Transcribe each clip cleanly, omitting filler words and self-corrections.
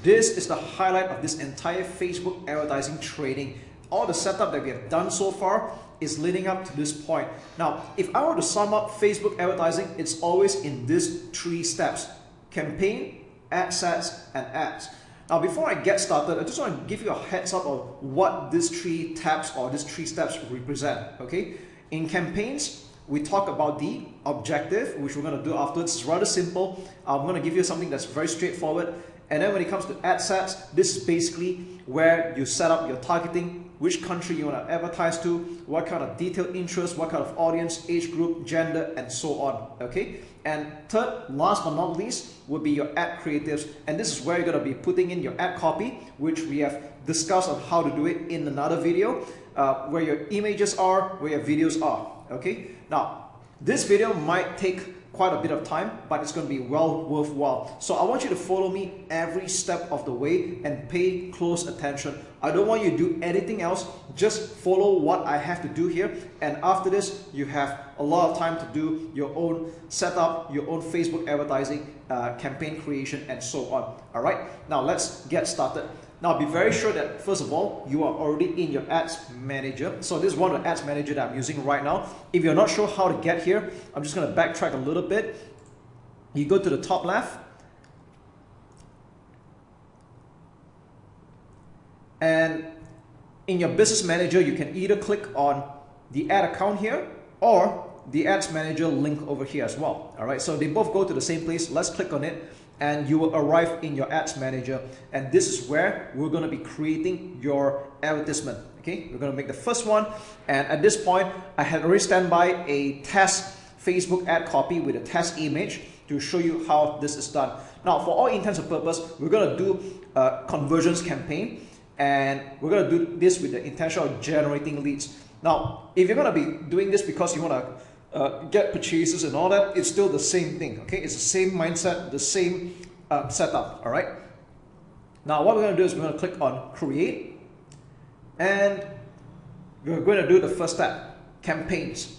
This is the highlight of this entire Facebook advertising training. All the setup that we have done so far is leading up to this point. Now, if I were to sum up Facebook advertising, it's always in these 3 steps: campaign, ad sets, and ads. Now, before I get started, I just want to give you a heads up of what these 3 tabs or these 3 steps represent. Okay, in campaigns, we talk about the objective, which we're going to do afterwards. It's rather simple. I'm going to give you something that's very straightforward. And then when it comes to ad sets, this is basically where you set up your targeting, which country you want to advertise to, what kind of detailed interest, what kind of audience, age group, gender, and so on. Okay. And third, last but not least, would be your ad creatives. And this is where you're going to be putting in your ad copy, which we have discussed on how to do it in another video, where your images are, where your videos are. Okay. Now, this video might take quite a bit of time, but it's going to be well worthwhile. So I want you to follow me every step of the way and pay close attention. I don't want you to do anything else. Just follow what I have to do here. And after this, you have a lot of time to do your own setup, your own Facebook advertising, campaign creation, and so on. All right, now let's get started. Now, be very sure that, first of all, you are already in your ads manager. So this is one of the ads manager that I'm using right now. If you're not sure how to get here, I'm just going to backtrack a little bit. You go to the top left. And in your business manager, you can either click on the ad account here or the ads manager link over here as well. All right, so they both go to the same place. Let's click on it, and you will arrive in your ads manager. And this is where we're going to be creating your advertisement. Okay, we're going to make the first one. And at this point, I had already stand by a test Facebook ad copy with a test image to show you how this is done. Now, for all intents and purposes, we're going to do a conversions campaign, and we're going to do this with the intention of generating leads. Now, if you're going to be doing this because you want to get purchases and all that, it's still the same thing. Okay, it's the same mindset, the same setup. All right. Now, what we're going to do is we're going to click on create, and we're going to do the first step, campaigns.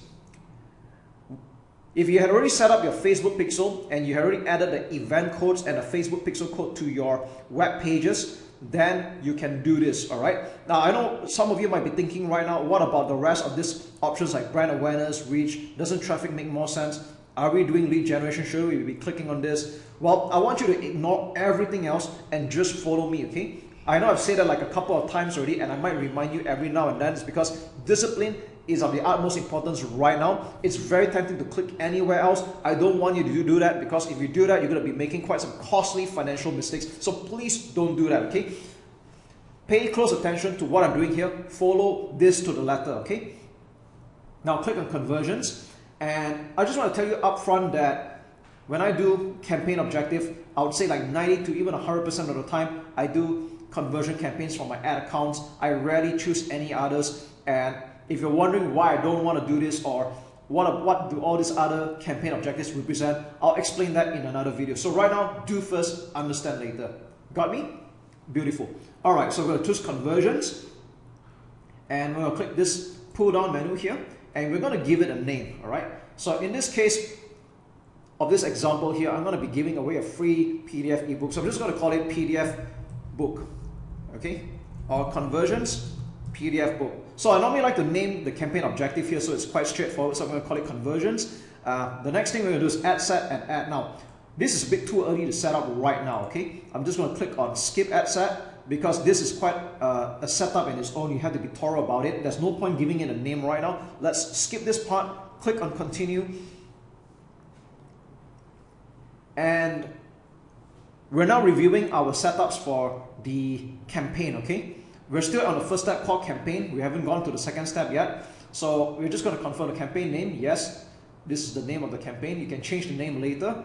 If you had already set up your Facebook pixel and you had already added the event codes and the Facebook pixel code to your web pages, then you can do this. All right. Now, I know some of you might be thinking right now, what about the rest of these options like brand awareness, reach? Doesn't traffic make more sense? Are we doing lead generation? Should we be clicking on this? Well, I want you to ignore everything else and just follow me. Okay. I know I've said that like a couple of times already, and I might remind you every now and then. It's because discipline is of the utmost importance right now. It's very tempting to click anywhere else. I don't want you to do that, because if you do that, you're going to be making quite some costly financial mistakes. So please don't do that, okay? Pay close attention to what I'm doing here. Follow this to the letter, okay? Now click on conversions. And I just want to tell you up front that when I do campaign objective, I would say like 90 to even 100% of the time, I do conversion campaigns for my ad accounts. I rarely choose any others. And if you're wondering why I don't want to do this, or what do all these other campaign objectives represent, I'll explain that in another video. So right now, do first, understand later. Got me? Beautiful. All right, so we're going to choose conversions, and we're going to click this pull down menu here, and we're going to give it a name. All right. So in this case of this example here, I'm going to be giving away a free PDF ebook. So I'm just going to call it PDF book. Okay, or conversions PDF book. So I normally like to name the campaign objective here, so it's quite straightforward. So I'm going to call it conversions. The next thing we're going to do is ad set and ad. Now, this is a bit too early to set up right now. Okay, I'm just going to click on skip ad set, because this is quite a setup in its own. You have to be thorough about it. There's no point giving it a name right now. Let's skip this part. Click on continue, and we're now reviewing our setups for the campaign. Okay, we're still on the first step called campaign. We haven't gone to the second step yet. So we're just going to confirm the campaign name. Yes, this is the name of the campaign. You can change the name later.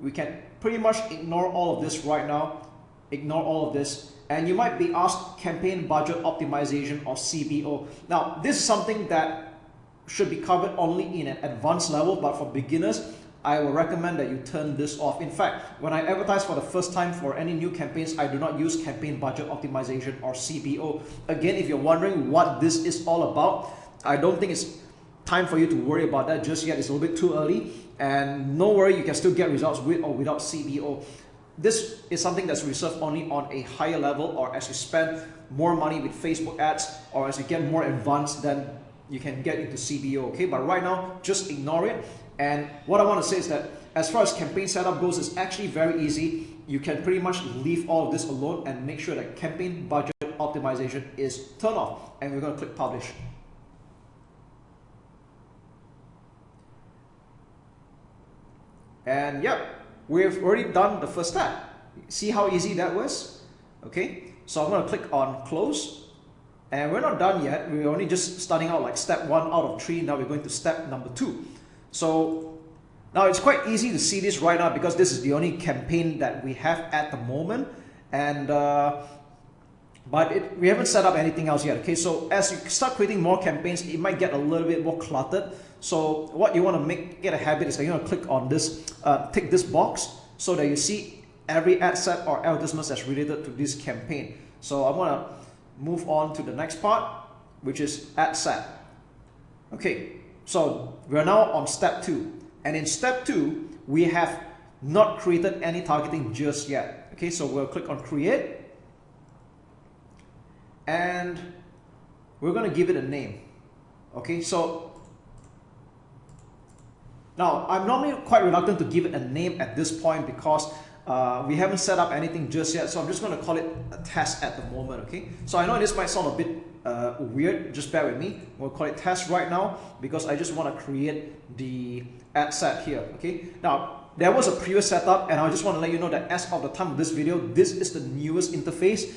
We can pretty much ignore all of this right now. Ignore all of this. And you might be asked campaign budget optimization, or CBO. Now, this is something that should be covered only in an advanced level, but for beginners, I will recommend that you turn this off. In fact, when I advertise for the first time for any new campaigns, I do not use campaign budget optimization, or CBO. Again, if you're wondering what this is all about, I don't think it's time for you to worry about that just yet. It's a little bit too early, and no worry, you can still get results with or without CBO. this is something that's reserved only on a higher level, or as you spend more money with Facebook ads, or as you get more advanced, then you can get into CBO, okay? But right now, just ignore it. And what I want to say is that as far as campaign setup goes, it's actually very easy. You can pretty much leave all of this alone and make sure that campaign budget optimization is turned off. And we're going to click publish. And yep, we've already done the first step. See how easy that was? Okay, so I'm going to click on close. And we're not done yet. We're only just starting out like step 1 out of 3. Now we're going to step number 2. So now it's quite easy to see this right now because this is the only campaign that we have at the moment. And we haven't set up anything else yet. Okay, so as you start creating more campaigns, it might get a little bit more cluttered. So what you want to get a habit is that you want to click on this, tick this box so that you see every ad set or advertisement that's related to this campaign. So I'm going to move on to the next part, which is ad set. Okay, so we're now on step 2. And in step 2, we have not created any targeting just yet. Okay, so we'll click on create. And we're going to give it a name. Okay, so now I'm normally quite reluctant to give it a name at this point because we haven't set up anything just yet. So I'm just going to call it a test at the moment. Okay, so I know this might sound a bit weird, just bear with me. We'll call it test right now because I just want to create the ad set here. Okay, now there was a previous setup and I just want to let you know that as of the time of this video, this is the newest interface.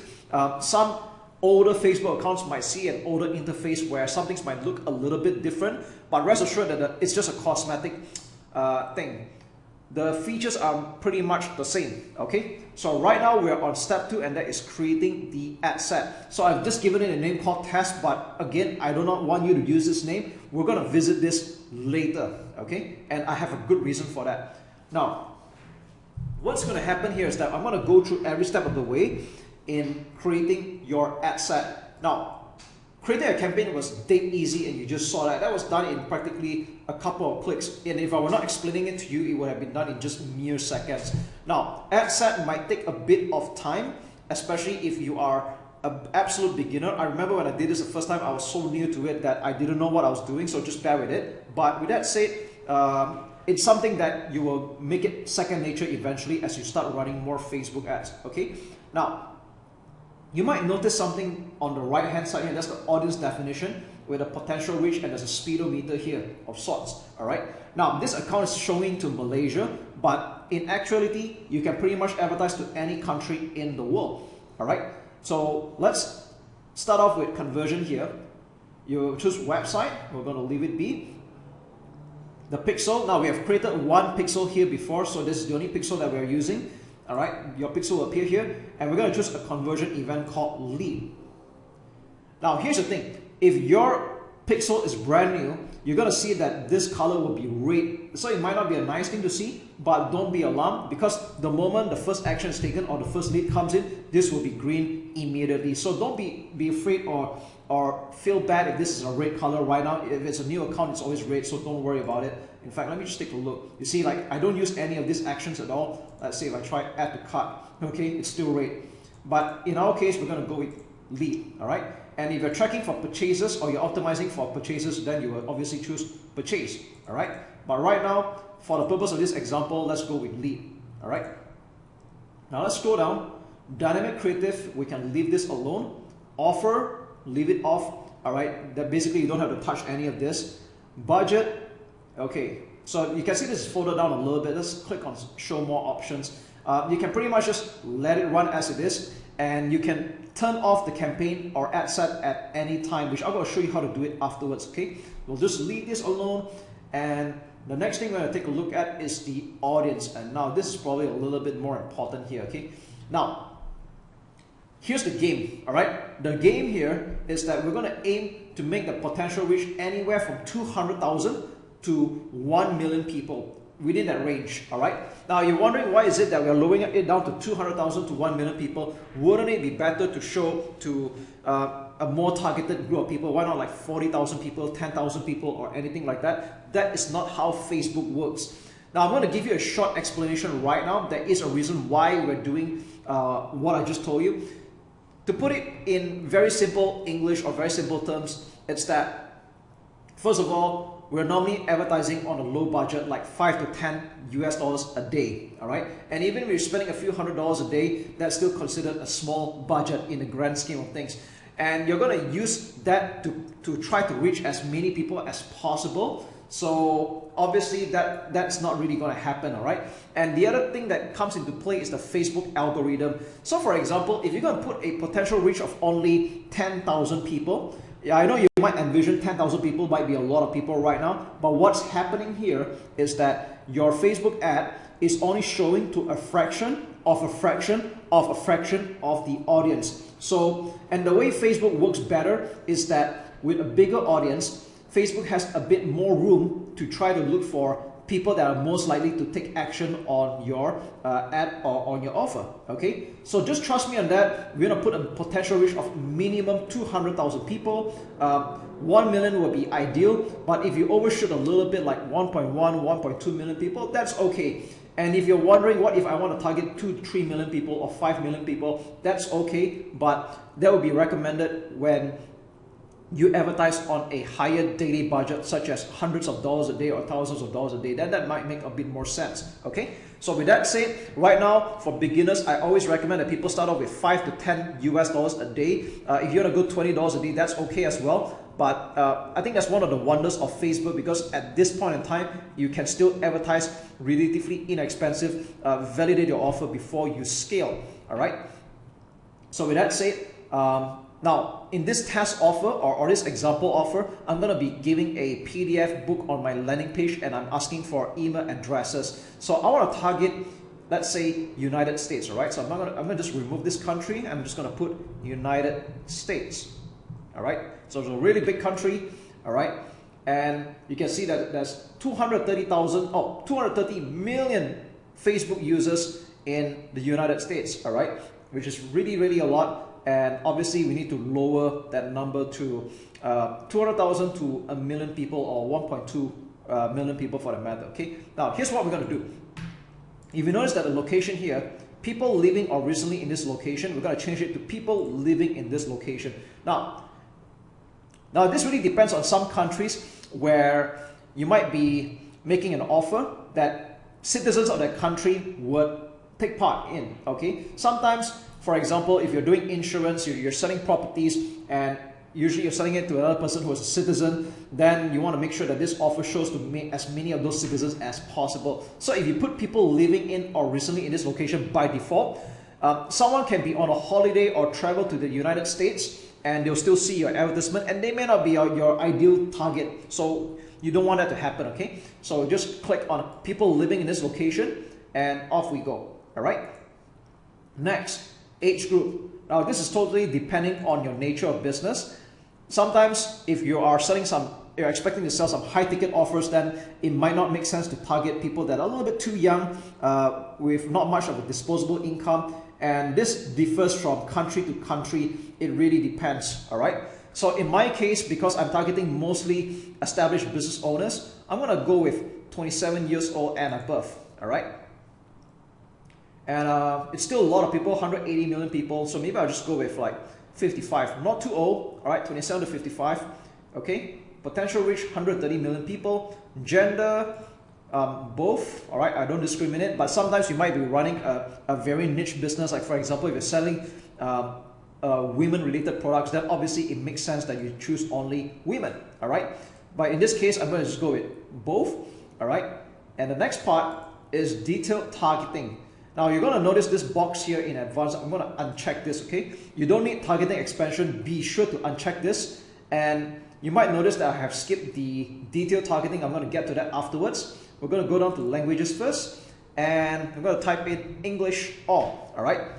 Some older Facebook accounts might see an older interface where some things might look a little bit different, but rest assured that it's just a cosmetic thing. The features are pretty much the same. Okay, so right now we're on step 2 and that is creating the ad set. So I've just given it a name called test, but again, I do not want you to use this name. We're going to visit this later, okay, and I have a good reason for that. Now what's going to happen here is that I'm going to go through every step of the way in creating your ad set. Now, creating a campaign was dead easy and you just saw that. That was done in practically a couple of clicks. And if I were not explaining it to you, it would have been done in just mere seconds. Now, ad set might take a bit of time, especially if you are an absolute beginner. I remember when I did this the first time, I was so new to it that I didn't know what I was doing, so just bear with it. But with that said, it's something that you will make it second nature eventually as you start running more Facebook ads. Okay, now you might notice something on the right hand side here. That's the audience definition with a potential reach, and there's a speedometer here of sorts. All right, now this account is showing to Malaysia, but in actuality you can pretty much advertise to any country in the world. All right, so let's start off with conversion here. You choose website, we're going to leave it be. The pixel, now we have created one pixel here before, so this is the only pixel that we're using. All right, your pixel will appear here, and we're going to choose a conversion event called lead. Now here's the thing, if your pixel is brand new, you're going to see that this color will be red. So it might not be a nice thing to see, but don't be alarmed, because the moment the first action is taken or the first lead comes in, this will be green immediately. So don't be afraid or feel bad if this is a red color right now. If it's a new account, it's always red, so don't worry about it. In fact, let me just take a look. You see, like, I don't use any of these actions at all. Let's say if I try add to cart, okay, it's still red. But in our case, we're going to go with lead, all right? And if you're tracking for purchases or you're optimizing for purchases, then you will obviously choose purchase, all right? But right now, for the purpose of this example, let's go with lead, all right? Now let's scroll down. Dynamic creative, we can leave this alone. Offer, leave it off, all right? That basically you don't have to touch any of this. Budget, okay, so you can see this is folded down a little bit. Let's click on show more options. You can pretty much just let it run as it is, and you can turn off the campaign or ad set at any time, which I'm going to show you how to do it afterwards. Okay, we'll just leave this alone, and the next thing we're going to take a look at is the audience. And now this is probably a little bit more important here. Okay, now here's the game. All right, the game here is that we're going to aim to make the potential reach anywhere from 200,000 to 1 million people, within that range. All right, now you're wondering why is it that we're lowering it down to 200,000 to 1 million people. Wouldn't it be better to show to a more targeted group of people? Why not like 40,000 people, 10,000 people, or anything like that? That is not how Facebook works. Now, I'm going to give you a short explanation right now. There is a reason why we're doing what I just told you. To put it in very simple English or very simple terms, it's that, first of all, we're normally advertising on a low budget, like 5 to 10 US dollars a day, all right? And even if you're spending a few $100s a day, that's still considered a small budget in the grand scheme of things. And you're going to use that to try to reach as many people as possible. So obviously that's not really going to happen, all right? And the other thing that comes into play is the Facebook algorithm. So for example, if you're going to put a potential reach of only 10,000 people, yeah, I know you might envision 10,000 people might be a lot of people right now, but what's happening here is that your Facebook ad is only showing to a fraction of a fraction of a fraction of the audience. So, and the way Facebook works better is that with a bigger audience, Facebook has a bit more room to try to look for people that are most likely to take action on your ad or on your offer, okay? So just trust me on that. We're gonna put a potential reach of minimum 200,000 people. 1 million would be ideal, but if you overshoot a little bit, like 1.1, 1.2 million people, that's okay. And if you're wondering, what if I want to target 2 to 3 million people or 5 million people, that's okay, but that would be recommended when you advertise on a higher daily budget, such as hundreds of dollars a day or thousands of dollars a day, then that might make a bit more sense, okay? So with that said, right now, for beginners, I always recommend that people start off with 5 to 10 US dollars a day. If you want to go $20 a day, that's okay as well. But I think that's one of the wonders of Facebook, because at this point in time, you can still advertise relatively inexpensive, validate your offer before you scale, all right? So with that said, now, in this test offer or this example offer, I'm going to be giving a PDF book on my landing page, and I'm asking for email addresses. So I want to target, let's say, United States, all right? So I'm going to just remove this country. I'm just going to put United States, all right? So it's a really big country, all right? And you can see that there's 230 million Facebook users in the United States, all right? Which is really, really a lot. And obviously we need to lower that number to 200,000 to a million people, or 1.2 million people for the matter, okay? Now, here's what we're going to do. If you notice that the location here, people living or recently in this location, we're going to change it to people living in this location. Now this really depends on some countries where you might be making an offer that citizens of that country would take part in, okay? Sometimes, for example, if you're doing insurance, you're selling properties, and usually you're selling it to another person who is a citizen, then you want to make sure that this offer shows to as many of those citizens as possible. So if you put people living in or recently in this location by default, someone can be on a holiday or travel to the United States, and they'll still see your advertisement, and they may not be your ideal target. So you don't want that to happen, okay? So just click on people living in this location, and off we go, all right? Next, age group. Now this is totally depending on your nature of business. Sometimes if you are you're expecting to sell some high ticket offers, then it might not make sense to target people that are a little bit too young, with not much of a disposable income. And this differs from country to country. It really depends, all right? So in my case, because I'm targeting mostly established business owners, I'm gonna go with 27 years old and above, all right? And it's still a lot of people, 180 million people. So maybe I'll just go with like 55, not too old, all right? 27 to 55, okay? Potential reach, 130 million people. Gender, both, all right? I don't discriminate, but sometimes you might be running a very niche business. Like for example, if you're selling women-related products, then obviously it makes sense that you choose only women, all right? But in this case, I'm going to just go with both, all right? And the next part is detailed targeting. Now you're going to notice this box here in advance. I'm going to uncheck this, okay? You don't need targeting expansion. Be sure to uncheck this. And you might notice that I have skipped the detailed targeting. I'm going to get to that afterwards. We're going to go down to languages first. And I'm going to type in English all right?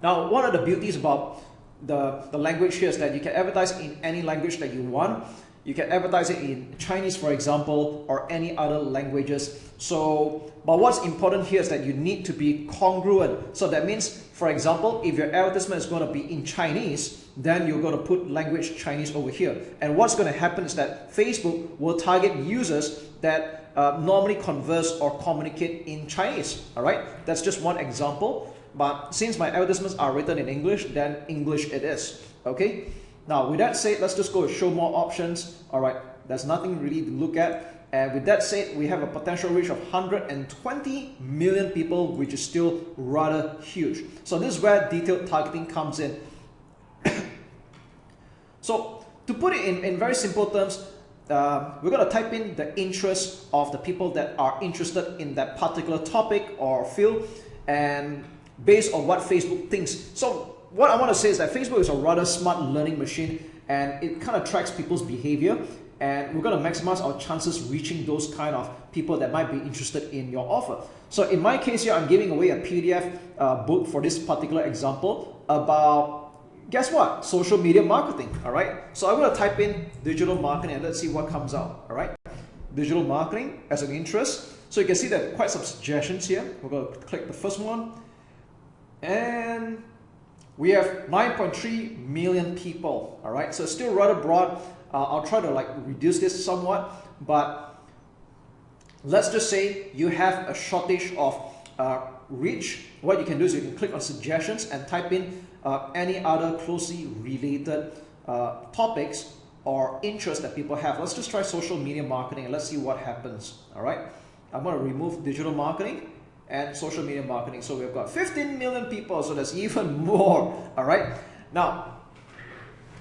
Now, one of the beauties about the language here is that you can advertise in any language that you want. You can advertise it in Chinese, for example, or any other languages. So, but what's important here is that you need to be congruent. So that means, for example, if your advertisement is going to be in Chinese, then you're going to put language Chinese over here. And what's going to happen is that Facebook will target users that normally converse or communicate in Chinese. All right, that's just one example. But since my advertisements are written in English, then English it is. Okay. Now, with that said, let's just go show more options. All right, there's nothing really to look at. And with that said, we have a potential reach of 120 million people, which is still rather huge. So this is where detailed targeting comes in. So to put it in very simple terms, we're going to type in the interest of the people that are interested in that particular topic or field, and based on what Facebook thinks. So what I want to say is that Facebook is a rather smart learning machine, and it kind of tracks people's behavior, and we're going to maximize our chances reaching those kind of people that might be interested in your offer. So in my case here, I'm giving away a PDF book for this particular example about, guess what? Social media marketing. All right. So I'm going to type in digital marketing and let's see what comes out. All right. Digital marketing as an interest. So you can see that quite some suggestions here. We're going to click the first one, and we have 9.3 million people. All right, so it's still rather broad. I'll try to like reduce this somewhat, but let's just say you have a shortage of reach. What you can do is you can click on suggestions and type in any other closely related topics or interests that people have. Let's just try social media marketing and let's see what happens. All right, I'm going to remove digital marketing and social media marketing. So we've got 15 million people, so that's even more. All right, now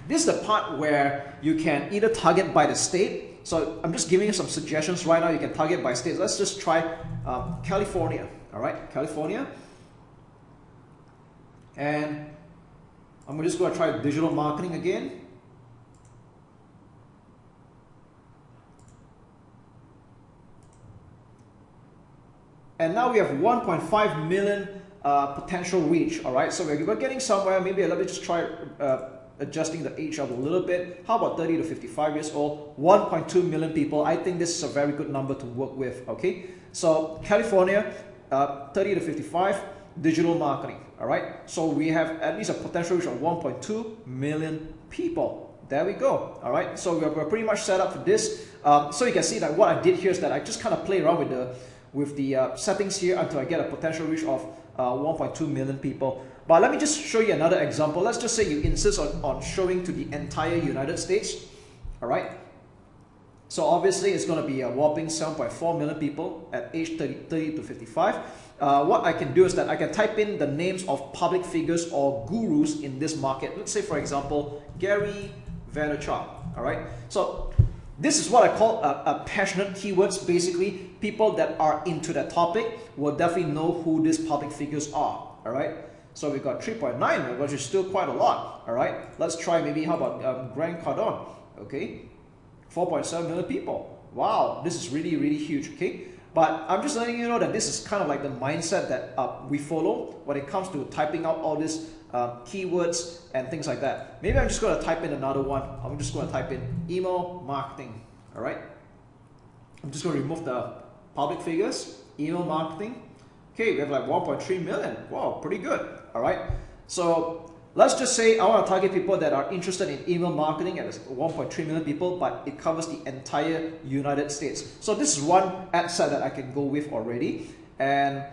this is the part where you can either target by the state. So I'm just giving you some suggestions right now. You can target by state. Let's just try California. All right, California, and I'm just going to try digital marketing again. And now we have 1.5 million potential reach. All right, so we're getting somewhere. Maybe let me just try adjusting the age up a little bit. How about 30 to 55 years old? 1.2 million people. I think this is a very good number to work with. Okay, so California, 30 to 55, digital marketing. All right, so we have at least a potential reach of 1.2 million people. There we go. All right, so we're pretty much set up for this. So you can see that what I did here is that I just kind of play around with the settings here until I get a potential reach of 1.2 million people. But let me just show you another example. Let's just say you insist on showing to the entire United States. All right. So obviously it's going to be a whopping 7.4 million people at age 30 to 55. What I can do is that I can type in the names of public figures or gurus in this market. Let's say, for example, Gary Vaynerchuk. All right. So this is what I call a passionate keywords. Basically, people that are into that topic will definitely know who these public figures are. All right. So we got 3.9, which is still quite a lot. All right. Let's try maybe, how about Grant Cardone? Okay. 4.7 million people. Wow, this is really, really huge. Okay. But I'm just letting you know that this is kind of like the mindset that we follow when it comes to typing out all these keywords and things like that. Maybe I'm just going to type in another one. I'm just going to type in email marketing. All right. I'm just going to remove the public figures, email marketing. Okay, we have like 1.3 million. Wow, pretty good. All right. So let's just say I want to target people that are interested in email marketing, and it's 1.3 million people, but it covers the entire United States. So this is one ad set that I can go with already. And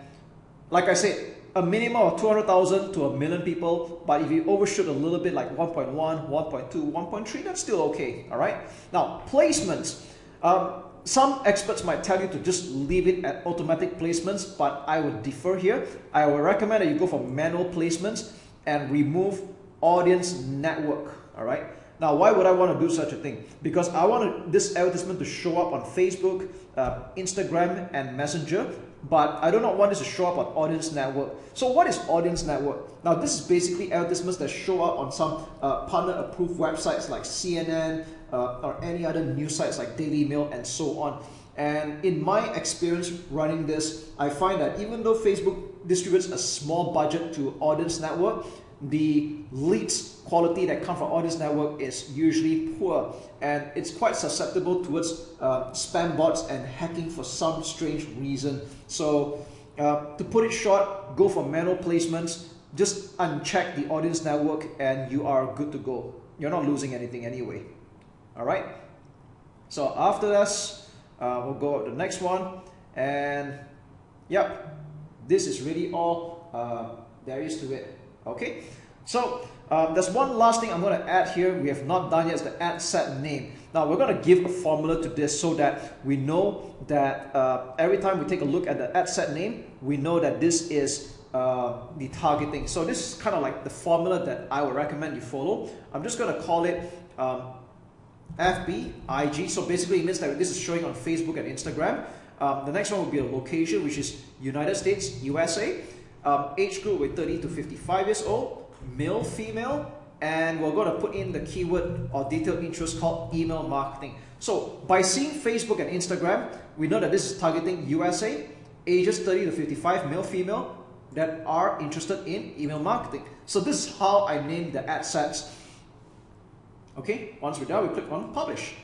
like I said, a minimum of 200,000 to a million people, but if you overshoot a little bit, like 1.1, 1.2, 1.3, that's still okay. All right. Now, placements. Some experts might tell you to just leave it at automatic placements, but I would differ here. I would recommend that you go for manual placements and remove audience network. All right. Now, why would I want to do such a thing? Because I want this advertisement to show up on Facebook, Instagram, and Messenger, but I do not want this to show up on audience network. So what is audience network? Now, this is basically advertisements that show up on some partner-approved websites like CNN or any other news sites like Daily Mail and so on. And in my experience running this, I find that even though Facebook distributes a small budget to audience network, the leads quality that come from audience network is usually poor, and it's quite susceptible towards spam bots and hacking for some strange reason. So to put it short, go for manual placements, just uncheck the audience network and you are good to go. You're not losing anything anyway. All right. So after this, We'll go to the next one, and yep, this is really all there is to it. Okay, so there's one last thing I'm going to add here. We have not done yet is the ad set name. Now we're going to give a formula to this so that we know that every time we take a look at the ad set name, we know that this is the targeting. So this is kind of like the formula that I would recommend you follow. I'm just going to call it FB IG. So basically it means that this is showing on Facebook and Instagram. The next one will be a location, which is United States, USA. Age group with 30 to 55 years old, male, female, and we're going to put in the keyword or detailed interest called email marketing. So by seeing Facebook and Instagram, we know that this is targeting USA, ages 30 to 55, male, female, that are interested in email marketing. So this is how I named the ad sets. Okay, once we're done, we click on publish.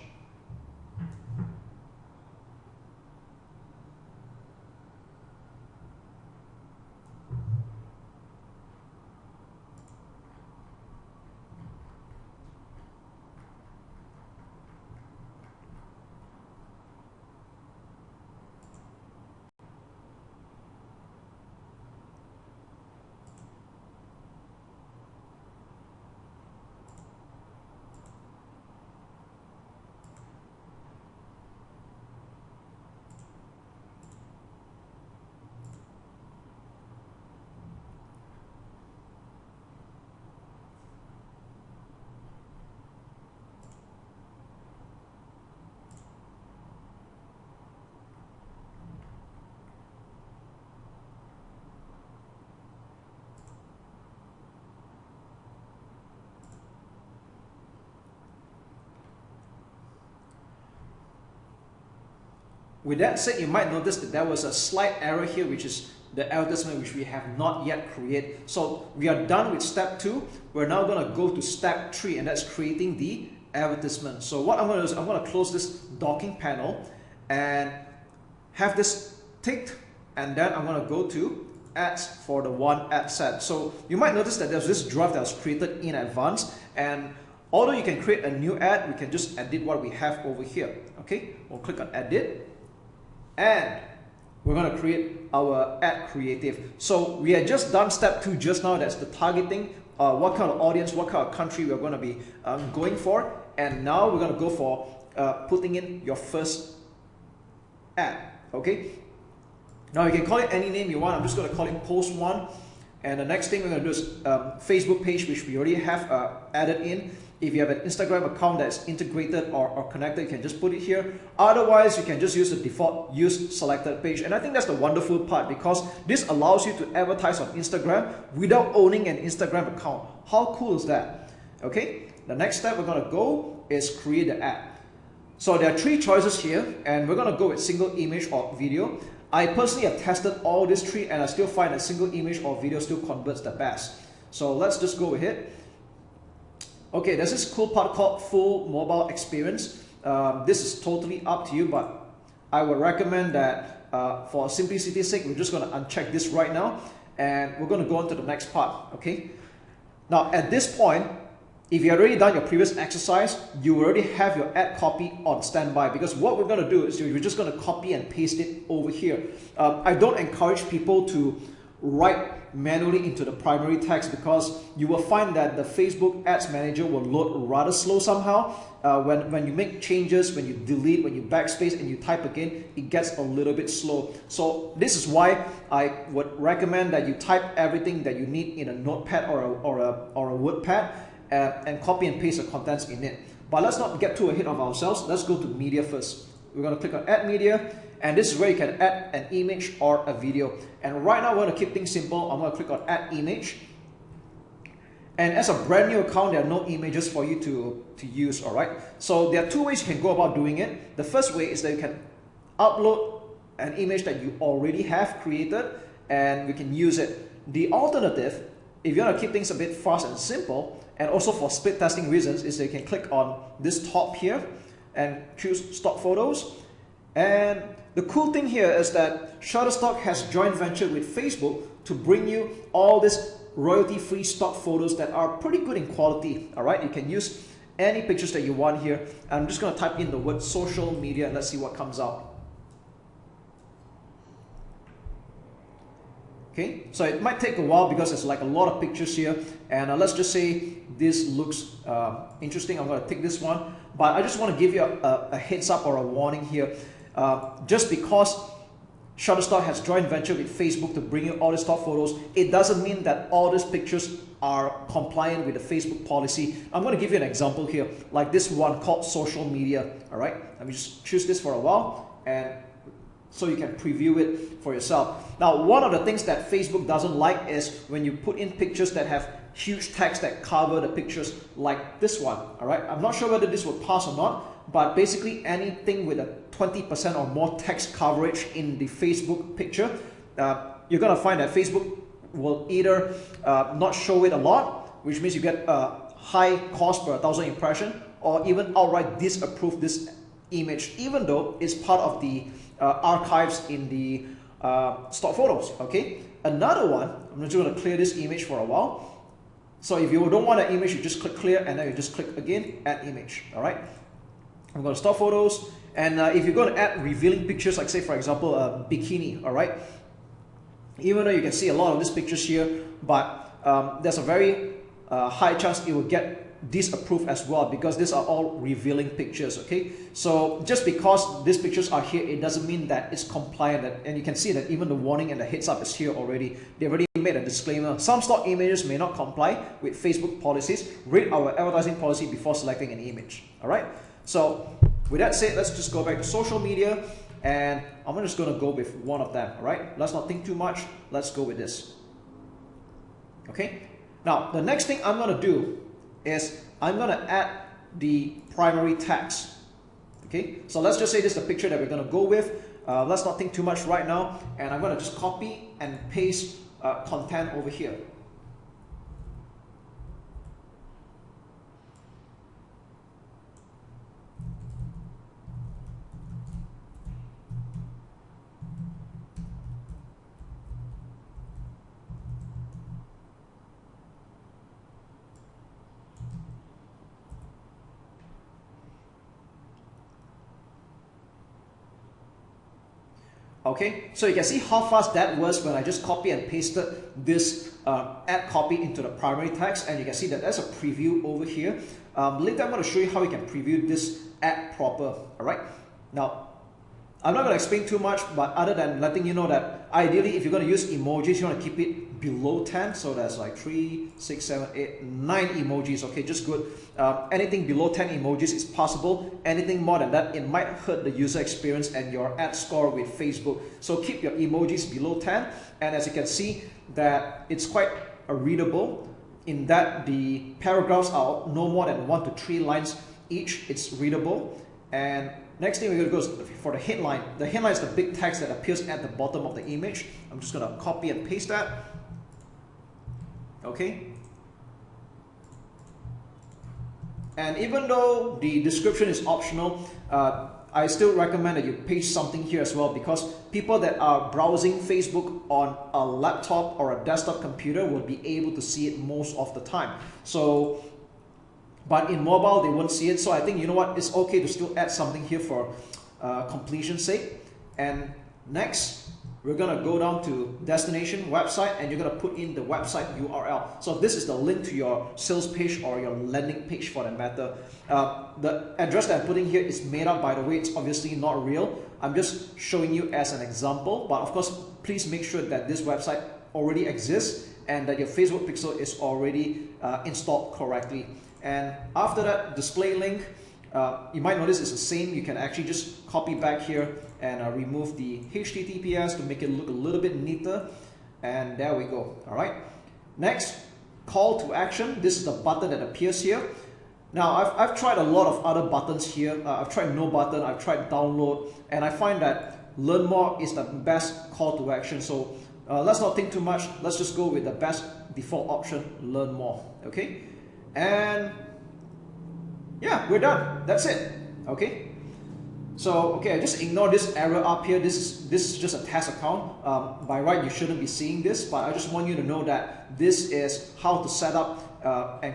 With that said, you might notice that there was a slight error here, which is the advertisement which we have not yet created. So we are done with step 2. We're now going to go to step 3, and that's creating the advertisement. So what I'm going to do is I'm going to close this docking panel and have this ticked, and then I'm going to go to ads for the one ad set. So you might notice that there's this draft that was created in advance, and although you can create a new ad, we can just edit what we have over here. Okay, we'll click on edit. And we're going to create our ad creative. So we had just done step 2 just now. That's the targeting, what kind of audience, what kind of country we're going to be going for. And now we're going to go for putting in your first ad. Okay. Now you can call it any name you want. I'm just going to call it post 1. And the next thing we're going to do is Facebook page, which we already have added in. If you have an Instagram account that's integrated or connected, you can just put it here. Otherwise, you can just use the default use selected page. And I think that's the wonderful part, because this allows you to advertise on Instagram without owning an Instagram account. How cool is that? Okay, the next step we're going to go is create the ad. So there are 3 choices here, and we're going to go with single image or video. I personally have tested all these 3, and I still find that single image or video still converts the best. So let's just go with it. Okay, there's this cool part called full mobile experience. This is totally up to you, but I would recommend that for simplicity's sake, we're just going to uncheck this right now, and we're going to go on to the next part. Okay. Now at this point, if you have already done your previous exercise, you already have your ad copy on standby, because what we're going to do is we're just going to copy and paste it over here. I don't encourage people to write manually into the primary text, because you will find that the Facebook Ads Manager will load rather slow somehow. When you make changes, when you delete, when you backspace and you type again, it gets a little bit slow. So this is why I would recommend that you type everything that you need in a notepad or a word pad, and copy and paste the contents in it. But let's not get too ahead of ourselves. Let's go to media first. We're going to click on add media, and this is where you can add an image or a video. And right now we're going to keep things simple. I'm going to click on add image. And as a brand new account, there are no images for you to use, all right? So there are 2 ways you can go about doing it. The first way is that you can upload an image that you already have created, and we can use it. The alternative, if you want to keep things a bit fast and simple, and also for split testing reasons, is that you can click on this top here and choose stock photos. And the cool thing here is that Shutterstock has joint ventured with Facebook to bring you all these royalty-free stock photos that are pretty good in quality. All right, you can use any pictures that you want here. I'm just going to type in the word social media and let's see what comes out. Okay, so it might take a while because there's like a lot of pictures here, and let's just say this looks interesting. I'm going to take this one, but I just want to give you a heads up or a warning here. Just because Shutterstock has joint venture with Facebook to bring you all the stock photos, it doesn't mean that all these pictures are compliant with the Facebook policy. I'm going to give you an example here, like this one called social media. All right, let me just choose this for a while, and so you can preview it for yourself. Now, one of the things that Facebook doesn't like is when you put in pictures that have huge text that cover the pictures, like this one. All right, I'm not sure whether this would pass or not, but basically anything with a 20% or more text coverage in the Facebook picture, you're gonna find that Facebook will either not show it a lot, which means you get a high cost per 1,000 impression, or even outright disapprove this image, even though it's part of the archives in the stock photos. Okay, another one, I'm just going to clear this image for a while. So if you don't want an image, you just click clear, and then you just click again, add image. All right, I'm going to stock photos, and if you're going to add revealing pictures, like say for example a bikini, all right, even though you can see a lot of these pictures here, but there's a very high chance it will get disapproved as well, because these are all revealing pictures. Okay, so just because these pictures are here, it doesn't mean that it's compliant. And you can see that even the warning and the heads up is here already. They've already made a disclaimer. Some stock images may not comply with Facebook policies. Read our advertising policy before selecting an image. All right, so with that said, let's just go back to social media, and I'm just going to go with one of them. All right, let's not think too much. Let's go with this. Okay, now the next thing I'm going to do is I'm going to add the primary text. Okay, so let's just say this is the picture that we're going to go with. Let's not think too much right now, and I'm going to just copy and paste content over here. Okay, so you can see how fast that was when I just copy and pasted this add copy into the primary text, and you can see that there's a preview over here. Later I'm going to show you how you can preview this ad proper. All right, now I'm not going to explain too much, but other than letting you know that ideally if you're going to use emojis, you want to keep it below 10. So that's like 3, 6, 7, 8, 9 emojis. Okay, just good. Anything below 10 emojis is possible. Anything more than that, it might hurt the user experience and your ad score with Facebook. So keep your emojis below 10. And as you can see, that it's quite readable in that the paragraphs are no more than 1 to 3 lines each. It's readable. And next thing we're going to go is for the headline. The headline is the big text that appears at the bottom of the image. I'm just going to copy and paste that. Okay. And even though the description is optional, I still recommend that you paste something here as well, because people that are browsing Facebook on a laptop or a desktop computer will be able to see it most of the time. So, but in mobile, they won't see it. So I think, you know what, it's okay to still add something here for completion's sake. And next, we're going to go down to destination website, and you're going to put in the website URL. So this is the link to your sales page or your landing page for that matter. The address that I'm putting here is made up, by the way. It's obviously not real. I'm just showing you as an example. But of course, please make sure that this website already exists and that your Facebook pixel is already installed correctly. And after that, display link, you might notice it's the same. You can actually just copy back here and remove the HTTPS to make it look a little bit neater. And there we go. All right. Next, call to action. This is the button that appears here. Now, I've tried a lot of other buttons here. I've tried no button, I've tried download, and I find that learn more is the best call to action. So let's not think too much. Let's just go with the best default option, learn more. Okay. And yeah, we're done. That's it. Okay. So okay, just ignore this error up here. This is just a test account. By right, you shouldn't be seeing this, but I just want you to know that this is how to set up and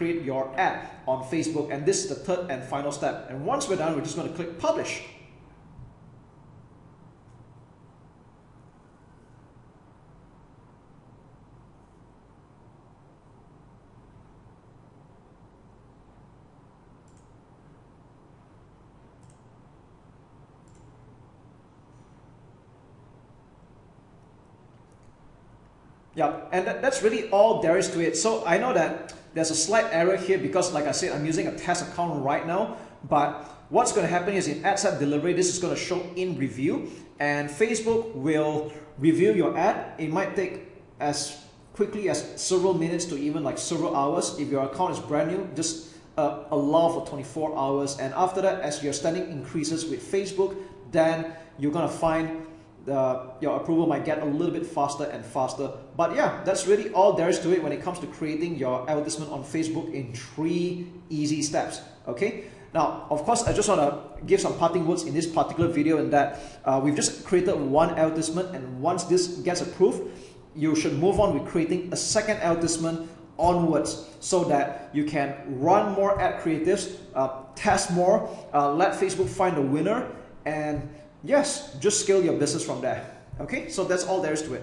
create your ad on Facebook. And this is the third and final step. And once we're done, we're just going to click publish. Yeah, and that's really all there is to it. So I know that there's a slight error here because, like I said, I'm using a test account right now. But what's going to happen is in ad set delivery, this is going to show in review, and Facebook will review your ad. It might take as quickly as several minutes to even like several hours. If your account is brand new, just allow for 24 hours. And after that, as your standing increases with Facebook, then you're going to find your approval might get a little bit faster and faster. But yeah, that's really all there is to it when it comes to creating your advertisement on Facebook in 3 easy steps. Okay. Now, of course, I just want to give some parting words in this particular video, in that we've just created one advertisement, and once this gets approved, you should move on with creating a second advertisement onwards, so that you can run more ad creatives, test more, let Facebook find a winner, and yes, just scale your business from there. Okay, so that's all there is to it.